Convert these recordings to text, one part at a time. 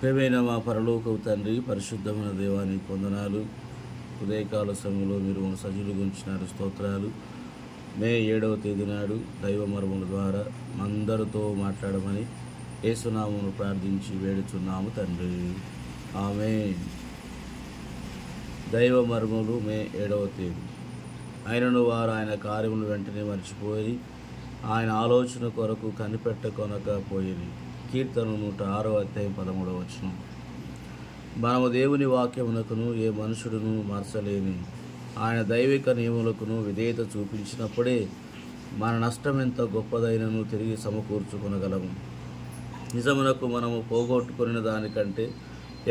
ప్రియమైన మా పరలోకపు తండ్రి, పరిశుద్ధమైన దేవానికి వందనాలు. ఉదయకాల సమయంలో మీరు మన సజీవులు గుంచినారు, స్తోత్రాలు. మే 7వ తేదీ నాడు దైవ మర్మముల ద్వారా అందరితో మాట్లాడమని యేసునామమును ప్రార్థించి వేడుచున్నాము తండ్రి, ఆమేన్. దైవ మర్మములు మే 7వ తేదీ. ఆయనను వారు ఆయన కార్యములు వెంటనే మర్చిపోయి ఆయన ఆలోచన కొరకు కనిపెట్టకొనకపోయి. కీర్తన 106వ అధ్యాయం 13వ వచనం. మనము దేవుని వాక్యమునకును ఏ మనుషుడును మార్చలేని ఆయన దైవిక నియములకును విధేయత చూపించినప్పుడే మన నష్టం ఎంత గొప్పదైనను తిరిగి సమకూర్చుకొనగలము. నిజమునకు మనము పోగొట్టుకున్న దానికంటే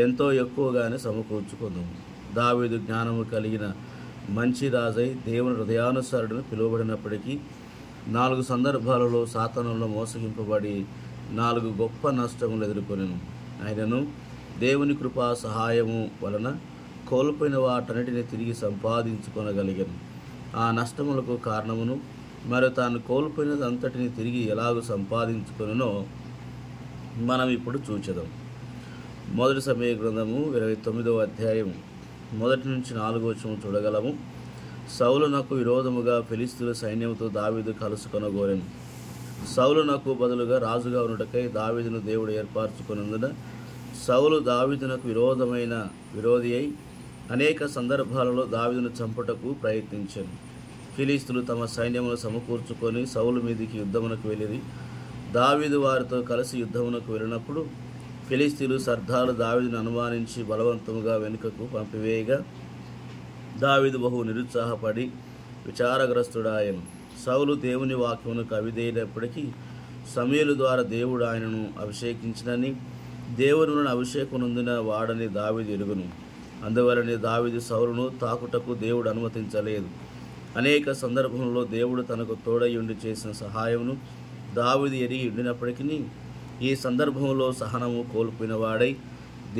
ఎంతో ఎక్కువగానే సమకూర్చుకుందాము. దావీదు జ్ఞానము కలిగిన మంచి రాజై దేవుని హృదయానుసారుడును పిలువబడినప్పటికీ 4 సందర్భాలలో సాతానులో మోసగింపబడి 4 గొప్ప నష్టములు ఎదుర్కొనెను. ఆయనను దేవుని కృపా సహాయము వలన కోల్పోయిన వాటన్నిటిని తిరిగి సంపాదించుకొనగలిగాను. ఆ నష్టములకు కారణమును మరియు తాను కోల్పోయినదంతటిని తిరిగి ఎలాగూ సంపాదించుకొనునో మనం ఇప్పుడు చూచెదం. మొదటి సమయ గ్రంథము 29వ అధ్యాయం 1 నుంచి 4వ వచనం చూడగలము. సౌలునకు విరోధముగా ఫిలిష్తీయుల సైన్యముతో దావీదు కలుసుకొనగోరెను. సౌలునకు బదులుగా రాజుగా ఉన్నటకై దావీదును దేవుడు ఏర్పరచుకొనందున సౌలు దావీదునకు విరోధి అయి అనేక సందర్భాలలో దావీదును చంపుటకు ప్రయత్నించాను. ఫిలిష్తీయులు తమ సైన్యమును సమకూర్చుకొని సౌలు మీదికి యుద్ధమునకు వెళ్ళిరి. దావీదు వారితో కలిసి యుద్ధమునకు వెళ్ళినప్పుడు ఫిలిష్తీయులు సర్దారు దావీదును అనుమానించి బలవంతముగా వెనుకకు పంపివేయగా దావీదు బహు నిరుత్సాహపడి విచారగ్రస్తుడాయను. సౌలు దేవుని వాక్యమునకు అవిధేయుడైనప్పటికీ సమూయేలు ద్వారా దేవుడు ఆయనను అభిషేకించినని దేవుని అభిషేకం నొందిన వాడని దావీదు ఎరుగును. అందువలనే దావీదు సౌలును తాకుటకు దేవుడు అనుమతించలేదు. అనేక సందర్భంలో దేవుడు తనకు తోడై ఉండి చేసిన సహాయమును దావీదు ఎరిగి ఉండినప్పటికీ ఈ సందర్భంలో సహనము కోల్పోయిన వాడై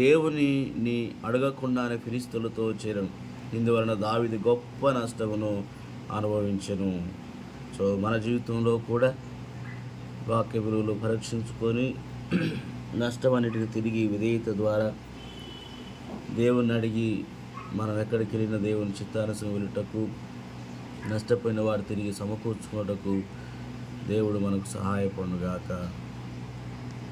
దేవునిని అడగకుండానే ఫిలిష్తీయులతో చేరను. ఇందువలన దావీదు గొప్ప నష్టమును అనుభవించెను. సో మన జీవితంలో కూడా వాక్య విలువలు పరీక్షించుకొని నష్టం అన్నిటిని తిరిగి విధేయత ద్వారా దేవుని అడిగి మనం ఎక్కడికి వెళ్ళిన దేవుని చిత్తానుసరం వెళ్ళుటకు, నష్టపోయిన వారు తిరిగి సమకూర్చుకోవటకు దేవుడు మనకు సహాయపడునుగాక.